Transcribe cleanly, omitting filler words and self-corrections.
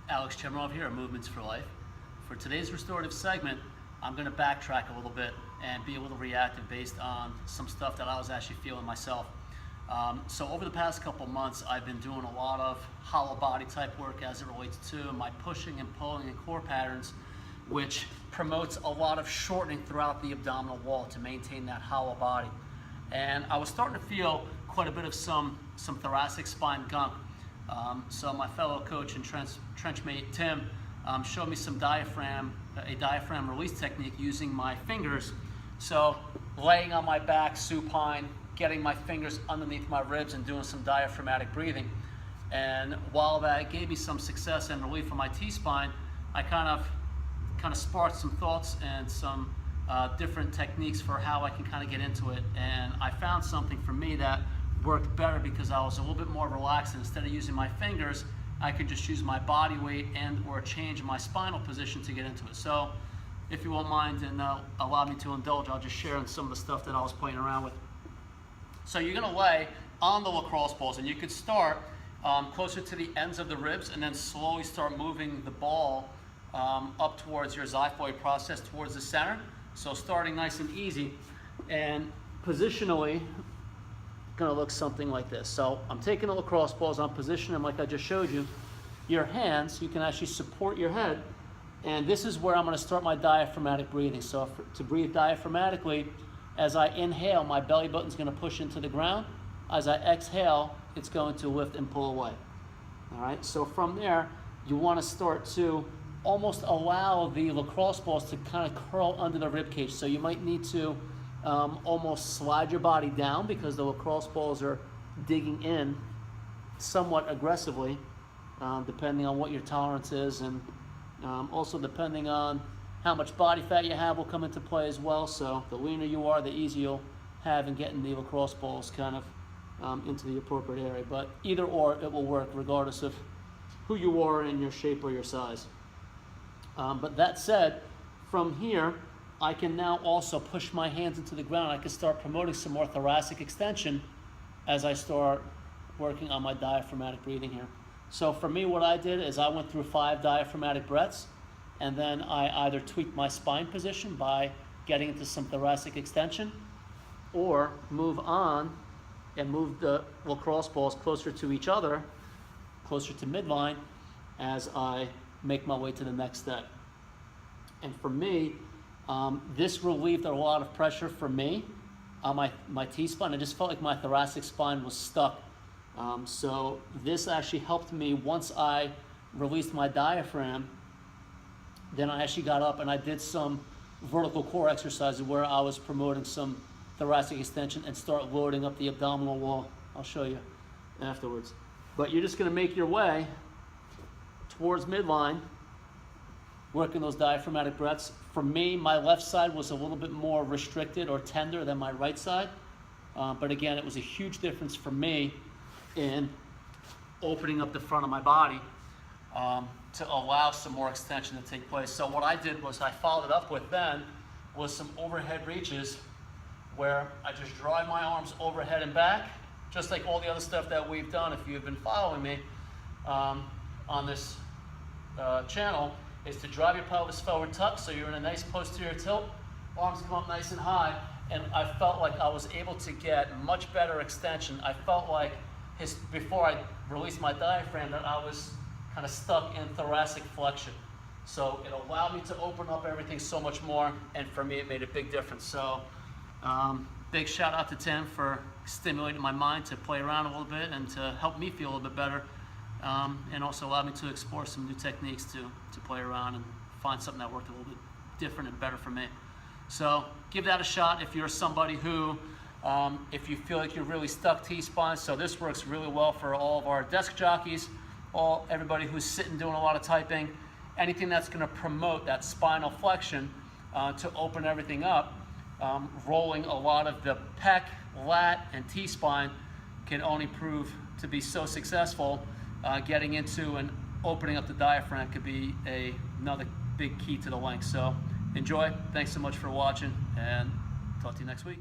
Alex Chemirov here at Movements for Life. For today's restorative segment, I'm going to backtrack a little bit and be a little reactive based on some stuff that I was actually feeling myself. So over the past couple months, I've been doing a lot of hollow body type work as it relates to my pushing and pulling and core patterns, which promotes a lot of shortening throughout the abdominal wall to maintain that hollow body. And I was starting to feel quite a bit of some thoracic spine gunk. So my fellow coach and trench mate Tim showed me a diaphragm release technique using my fingers. So laying on my back supine, getting my fingers underneath my ribs and doing some diaphragmatic breathing. And while that gave me some success and relief from my T-spine, I kind of sparked some thoughts and some different techniques for how I can kind of get into it. And I found something for me that worked better because I was a little bit more relaxed. And instead of using my fingers, I could just use my body weight and or change my spinal position to get into it. So if you won't mind and allow me to indulge, I'll just share on some of the stuff that I was playing around with. So you're gonna lay on the lacrosse balls, and you could start closer to the ends of the ribs and then slowly start moving the ball up towards your xiphoid process, towards the center. So starting nice and easy, and positionally gonna look something like this. So I'm taking the lacrosse balls, I'm positioning them like I just showed you. Your hands, you can actually support your head, and this is where I'm gonna start my diaphragmatic breathing. So to breathe diaphragmatically, as I inhale, my belly button's gonna push into the ground. As I exhale, it's going to lift and pull away. All right, so from there, you wanna start to almost allow the lacrosse balls to kind of curl under the rib cage. So you might need to almost slide your body down because the lacrosse balls are digging in somewhat aggressively, depending on what your tolerance is, and also depending on how much body fat you have will come into play as well. So the leaner you are, the easier you'll have in getting the lacrosse balls kind of into the appropriate area. But either or, it will work regardless of who you are and your shape or your size. But that said, from here, I can now also push my hands into the ground. I can start promoting some more thoracic extension as I start working on my diaphragmatic breathing here. So for me, what I did is I went through 5 diaphragmatic breaths, and then I either tweaked my spine position by getting into some thoracic extension, or move on and move the lacrosse balls closer to each other, closer to midline, as I make my way to the next step. And for me, this relieved a lot of pressure for me on my T-spine. I just felt like my thoracic spine was stuck. So this actually helped me. Once I released my diaphragm, then I actually got up and I did some vertical core exercises where I was promoting some thoracic extension and start loading up the abdominal wall. I'll show you afterwards. But you're just gonna make your way towards midline, working those diaphragmatic breaths. For me, my left side was a little bit more restricted or tender than my right side. But again, it was a huge difference for me in opening up the front of my body to allow some more extension to take place. So what I did was I followed up with then was some overhead reaches where I just drive my arms overhead and back, just like all the other stuff that we've done. If you've been following me on this channel, is to drive your pelvis forward tuck so you're in a nice posterior tilt, arms come up nice and high, and I felt like I was able to get much better extension. I felt like before I released my diaphragm that I was kind of stuck in thoracic flexion. So it allowed me to open up everything so much more, and for me it made a big difference. So big shout out to Tim for stimulating my mind to play around a little bit and to help me feel a little bit better. And also allowed me to explore some new techniques to play around and find something that worked a little bit different and better for me. So give that a shot if you're somebody who, if you feel like you're really stuck T-spine. So this works really well for all of our desk jockeys, everybody who's sitting doing a lot of typing, anything that's gonna promote that spinal flexion to open everything up. Rolling a lot of the pec, lat, and T-spine can only prove to be so successful. Getting into and opening up the diaphragm could be another big key to the length. So enjoy. Thanks so much for watching, and talk to you next week.